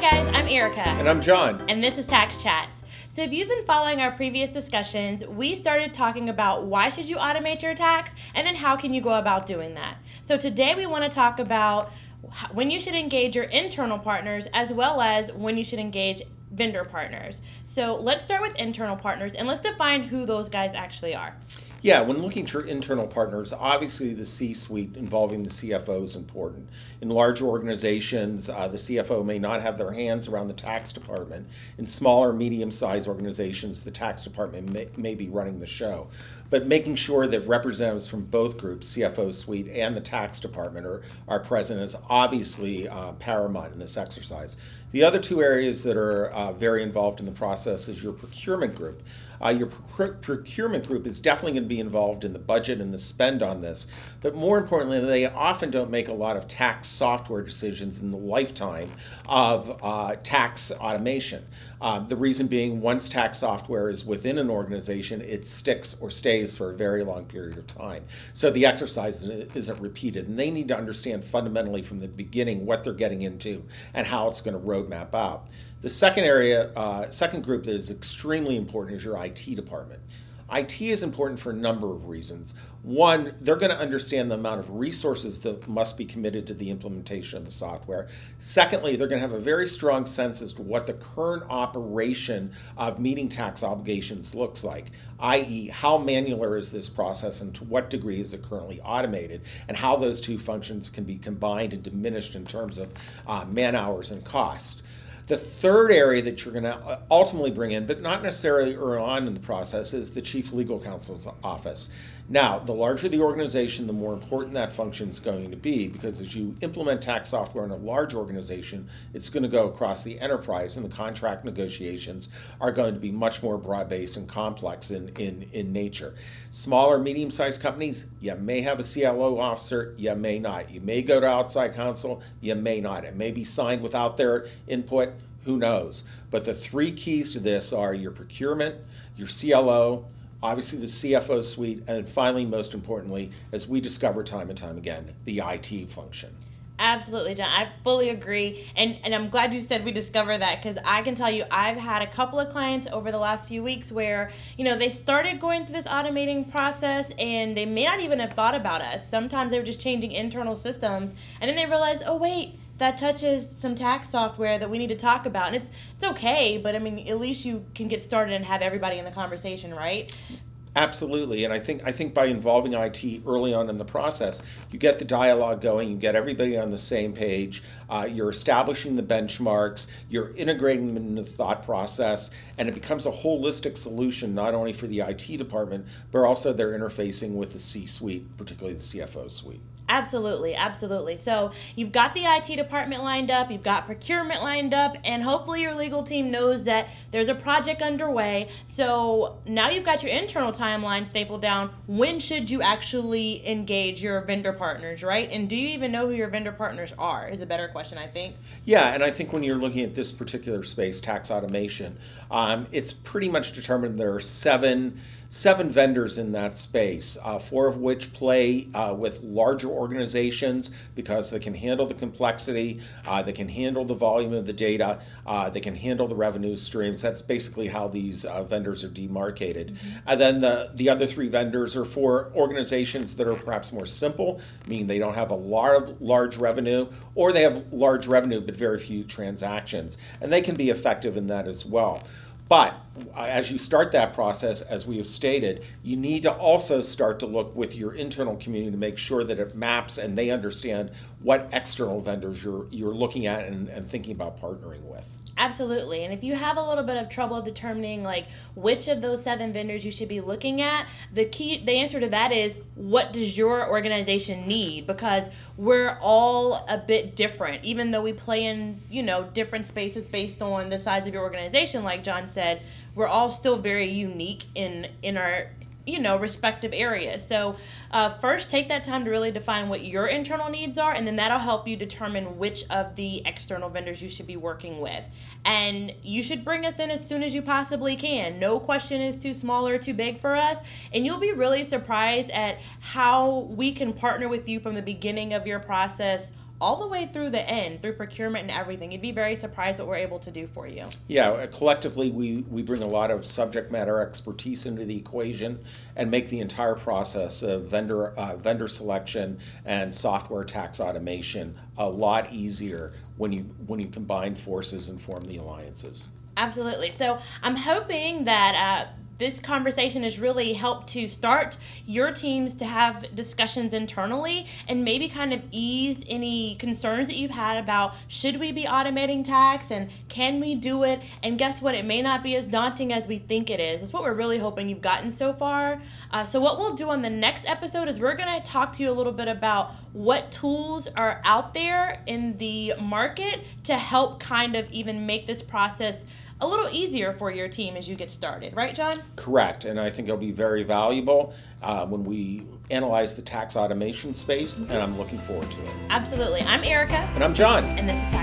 guys, I'm Erica. And I'm John. And this is Tax Chats. So if you've been following our previous discussions, we started talking about why should you automate your tax and then how can you go about doing that. So today we want to talk about when you should engage your internal partners as well as when you should engage vendor partners. So let's start with internal partners and let's define who those guys actually are. Yeah, when looking at your internal partners, obviously the C-suite involving the CFO is important. In large organizations, the CFO may not have their hands around the tax department. In smaller, medium-sized organizations, the tax department may be running the show. But making sure that representatives from both groups, CFO suite and the tax department, are present is obviously paramount in this exercise. The other two areas that are very involved in the process is your procurement group. Your procurement group is definitely going to be involved in the budget and the spend on this, but more importantly, they often don't make a lot of tax software decisions in the lifetime of tax automation. The reason being, once tax software is within an organization, it sticks or stays for a very long period of time. So the exercise isn't repeated, and they need to understand fundamentally from the beginning what they're getting into and how it's going to roadmap out. The second group that is extremely important is your IT department. IT is important for a number of reasons. One, they're going to understand the amount of resources that must be committed to the implementation of the software. Secondly, they're going to have a very strong sense as to what the current operation of meeting tax obligations looks like, i.e., how manual is this process and to what degree is it currently automated, and how those two functions can be combined and diminished in terms of man hours and cost. The third area that you're going to ultimately bring in, but not necessarily early on in the process, is the Chief Legal Counsel's office. Now, the larger the organization, the more important that function is going to be, because as you implement tax software in a large organization, it's going to go across the enterprise, and the contract negotiations are going to be much more broad-based and complex in nature. Smaller, medium-sized companies, you may have a CLO officer, you may not. You may go to outside counsel, you may not. It may be signed without their input, who knows? But the three keys to this are your procurement, your CLO, obviously the CFO suite, and finally, most importantly, as we discover time and time again, the IT function. Absolutely, John. I fully agree. And I'm glad you said we discovered that, because I can tell you I've had a couple of clients over the last few weeks where, they started going through this automating process and they may not even have thought about us. Sometimes they were just changing internal systems and then they realized, oh, wait, that touches some tax software that we need to talk about. And it's okay, but at least you can get started and have everybody in the conversation, right? Absolutely, and I think by involving IT early on in the process, you get the dialogue going, you get everybody on the same page, you're establishing the benchmarks, you're integrating them into the thought process, and it becomes a holistic solution not only for the IT department, but also they're interfacing with the C-suite, particularly the CFO suite. Absolutely, absolutely. So you've got the IT department lined up, you've got procurement lined up, and hopefully your legal team knows that there's a project underway. So now you've got your internal timeline stapled down. When should you actually engage your vendor partners, right? And do you even know who your vendor partners are is a better question, I think. Yeah, and I think when you're looking at this particular space, tax automation, it's pretty much determined there are seven vendors in that space, four of which play with larger organizations because they can handle the complexity, they can handle the volume of the data, they can handle the revenue streams. That's basically how these vendors are demarcated. Mm-hmm. And then the other three vendors are for organizations that are perhaps more simple, meaning they don't have a lot of large revenue, or they have large revenue but very few transactions. And they can be effective in that as well. But as you start that process, as we have stated, you need to also start to look with your internal community to make sure that it maps and they understand what external vendors you're looking at and thinking about partnering with. Absolutely. And if you have a little bit of trouble determining which of those 7 vendors you should be looking at, the answer to that is, what does your organization need? Because we're all a bit different, even though we play in, different spaces based on the size of your organization. Like John said, we're all still very unique in our respective areas. So first, take that time to really define what your internal needs are, and then that'll help you determine which of the external vendors you should be working with. And you should bring us in as soon as you possibly can. No question is too small or too big for us, and you'll be really surprised at how we can partner with you from the beginning of your process all the way through the end, through procurement and everything. You'd be very surprised what we're able to do for you. Yeah, collectively we bring a lot of subject matter expertise into the equation and make the entire process of vendor selection and software tax automation a lot easier when you combine forces and form the alliances. Absolutely. So I'm hoping that this conversation has really helped to start your teams to have discussions internally and maybe kind of ease any concerns that you've had about should we be automating tax and can we do it? And guess what? It may not be as daunting as we think it is. That's what we're really hoping you've gotten so far. So what we'll do on the next episode is we're going to talk to you a little bit about what tools are out there in the market to help kind of even make this process a little easier for your team as you get started. Right, John? Correct, and I think it'll be very valuable when we analyze the tax automation space, and I'm looking forward to it. Absolutely. I'm Erica. And I'm John. And this is